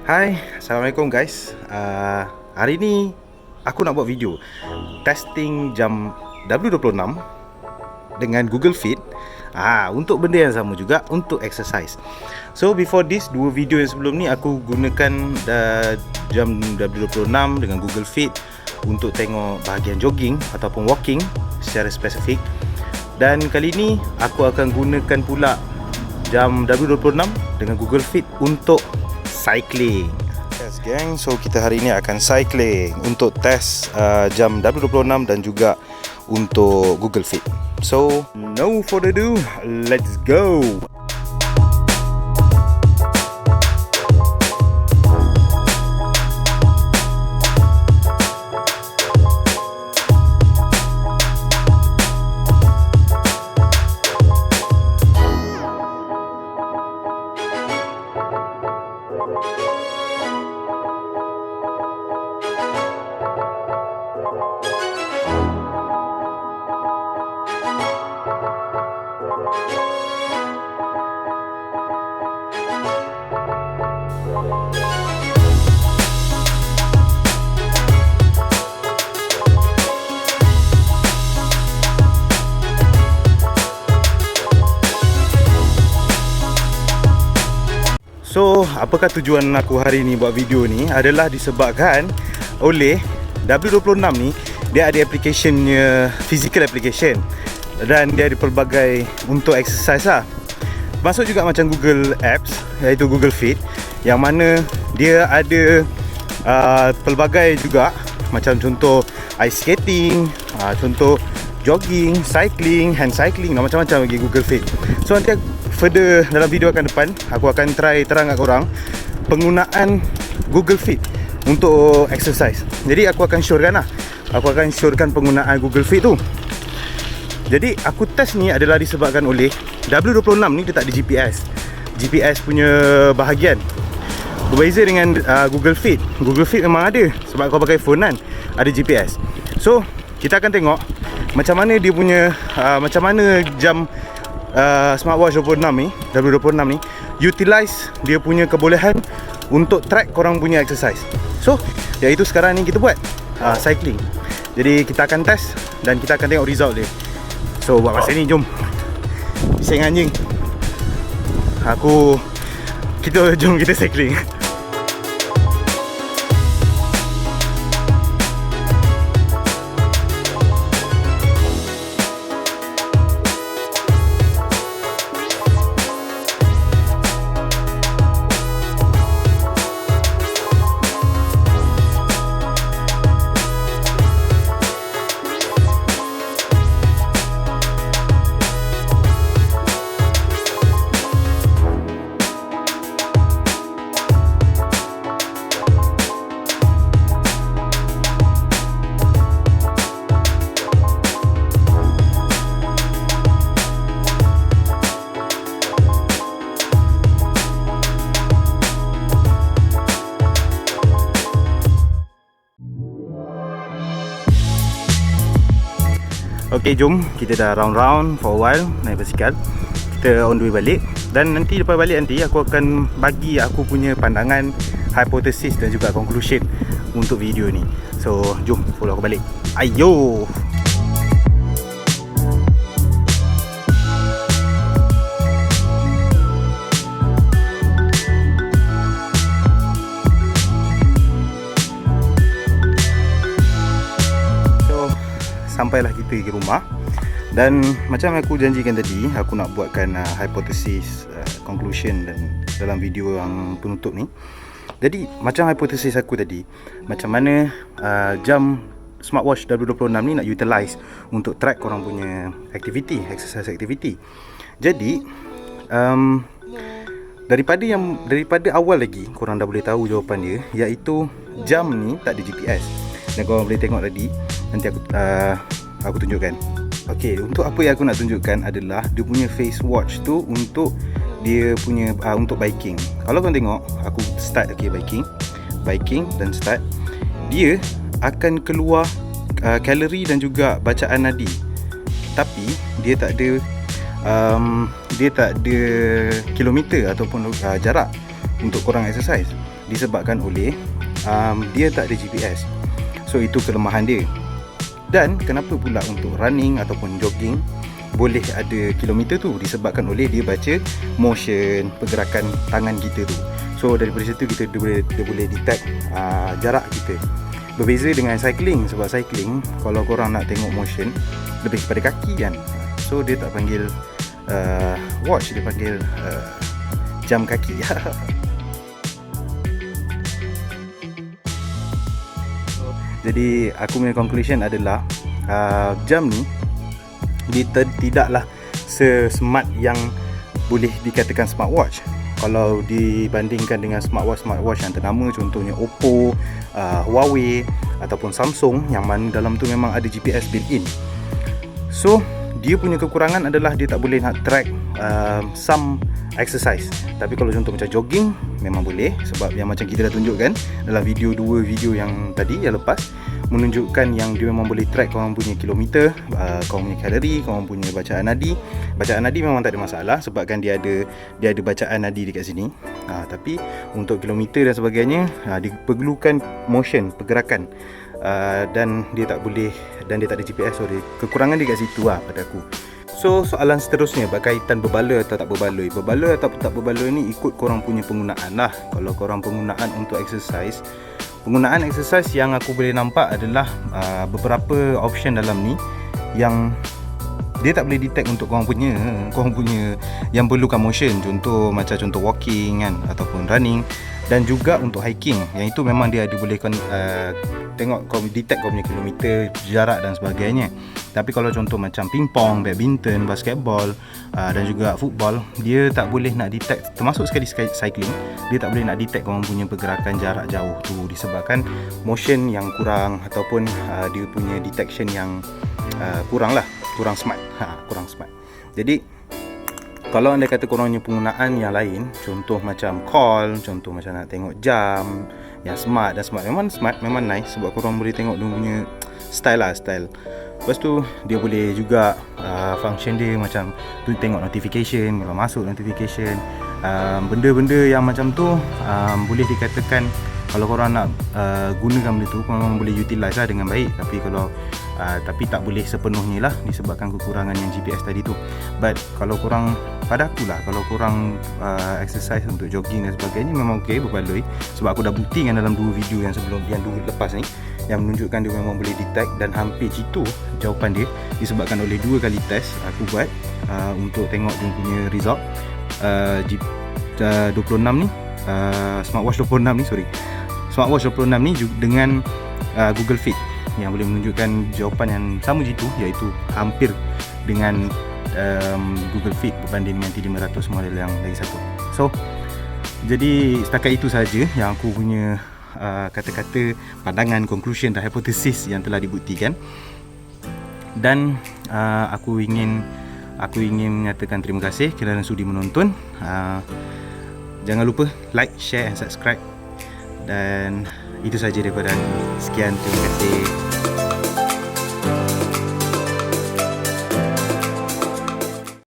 Hai, Assalamualaikum guys. Hari ni aku nak buat video testing jam W26 dengan Google Fit. Untuk benda yang sama juga, untuk exercise. So before this, dua video yang sebelum ni aku gunakan jam W26 dengan Google Fit untuk tengok bahagian jogging ataupun walking secara spesifik. Dan kali ni aku akan gunakan pula jam W26 dengan Google Fit untuk cycling. Yes gang, so kita hari ini akan cycling untuk test jam W26 dan juga untuk Google Fit. So no further ado, let's go. So, apakah tujuan aku hari ni buat video ni adalah disebabkan oleh W26 ni, dia ada applicationnya, physical application, dan dia ada pelbagai untuk exercise lah. Masuk juga macam Google Apps, iaitu Google Fit, yang mana dia ada pelbagai juga, macam contoh ice skating, contoh jogging, cycling, hand cycling, macam-macam lagi Google Fit. So nanti further dalam video akan depan, aku akan try terang kat korang penggunaan Google Fit untuk exercise. Jadi aku akan syorkan lah, aku akan syorkan penggunaan Google Fit tu. Jadi aku test ni adalah disebabkan oleh W26 ni dia tak ada GPS punya bahagian. Berbeza dengan Google Fit. Google Fit memang ada, sebab kau pakai phone kan, ada GPS. So kita akan tengok macam mana dia punya macam mana jam smartwatch 26 ni, W26 ni utilize dia punya kebolehan untuk track korang punya exercise. So iaitu sekarang ni kita buat cycling. Jadi kita akan test dan kita akan tengok result dia. So buat masa ni, jom bising anjing. Jom kita cycling. Okay, jom kita dah round-round for a while naik basikal. Kita on the way balik, dan nanti lepas balik nanti aku akan bagi aku punya pandangan, hypothesis dan juga conclusion untuk video ni. So jom follow aku balik. Ayo. Sampailah kita ke rumah, dan macam aku janjikan tadi, aku nak buatkan hypothesis, conclusion dan dalam video yang penutup ni. Jadi macam hypothesis aku tadi, macam mana jam smartwatch W26 ni nak utilize untuk track korang punya activity, exercise activity. Jadi daripada awal lagi korang dah boleh tahu jawapan dia, iaitu jam ni tak ada GPS. Dan korang boleh tengok tadi, nanti aku tunjukkan. Okey, untuk apa yang aku nak tunjukkan adalah dia punya face watch tu untuk dia punya untuk biking. Kalau korang tengok, aku start biking dan start, dia akan keluar kalori dan juga bacaan nadi. Tapi dia tak ada kilometer ataupun jarak untuk korang exercise. disebabkan oleh dia tak ada GPS. So itu kelemahan dia. Dan kenapa pula untuk running ataupun jogging boleh ada kilometer tu, disebabkan oleh dia baca motion, pergerakan tangan kita tu. So daripada situ dia boleh detect jarak kita. Berbeza dengan cycling, sebab cycling kalau korang nak tengok motion lebih kepada kaki kan. So dia tak panggil watch, dia panggil jam kaki. Jadi aku punya conclusion adalah jam ni dia tidaklah se-smart yang boleh dikatakan smartwatch. Kalau dibandingkan dengan smartwatch yang ternama, contohnya Oppo, Huawei ataupun Samsung, yang mana dalam tu memang ada GPS built-in. So dia punya kekurangan adalah dia tak boleh nak track some exercise. Tapi kalau contoh macam jogging memang boleh, sebab yang macam kita dah tunjukkan dalam dua video yang tadi, yang lepas, menunjukkan yang dia memang boleh track korang punya kilometer, korang punya kalori, korang punya bacaan nadi. Bacaan nadi memang tak ada masalah sebab kan dia ada bacaan nadi dekat sini. Tapi untuk kilometer dan sebagainya, diperlukan motion, pergerakan, dan dia tak boleh, dan dia tak ada GPS. So kekurangan dia kat situ pada aku. So soalan seterusnya berkaitan berbaloi atau tak berbaloi. Berbaloi atau tak berbaloi ni ikut korang punya penggunaan lah. Kalau korang penggunaan untuk exercise, penggunaan exercise yang aku boleh nampak adalah beberapa option dalam ni yang dia tak boleh detect untuk korang punya yang perlukan motion. Contoh walking kan, ataupun running, dan juga untuk hiking. Yang itu memang dia ada boleh tengok, kau detect kau punya kilometer, jarak dan sebagainya. Tapi kalau contoh macam pingpong, badminton, basketball dan juga football, dia tak boleh nak detect, termasuk sekali cycling, dia tak boleh nak detect korang punya pergerakan jarak jauh tu, disebabkan motion yang kurang ataupun dia punya detection yang kurang smart. Kurang smart. Jadi kalau anda kata korang punya penggunaan yang lain, contoh macam call, contoh macam nak tengok jam yang smart, memang nice, sebab korang boleh tengok dia punya style. Lepas tu dia boleh juga function dia macam tu, tengok notification, kalau masuk notification, benda-benda yang macam tu boleh dikatakan kalau korang nak gunakan benda tu, korang boleh utilize lah dengan baik. Tapi kalau tapi tak boleh sepenuhnya lah, disebabkan kekurangan yang GPS tadi tu. But kalau korang, pada aku lah, kalau korang exercise untuk jogging dan sebagainya, memang okey, berbaloi. Sebab aku dah buktikan dalam dua video yang sebelum, yang dua lepas ni, yang menunjukkan dia memang boleh detect, dan hampir jitu jawapan dia, disebabkan oleh 2 kali test aku buat untuk tengok dia punya result. 26 ni, smartwatch 26 ni dengan Google Fit, yang boleh menunjukkan jawapan yang sama jitu, iaitu hampir dengan Google Fit berbanding dengan T500 model yang lagi satu. So jadi setakat itu saja yang aku punya kata-kata, pandangan, conclusion dan hipotesis yang telah dibuktikan. Dan aku ingin menyatakan terima kasih kerana sudi menonton. Jangan lupa like, share and subscribe. Dan itu saja daripada aku. Sekian, terima kasih.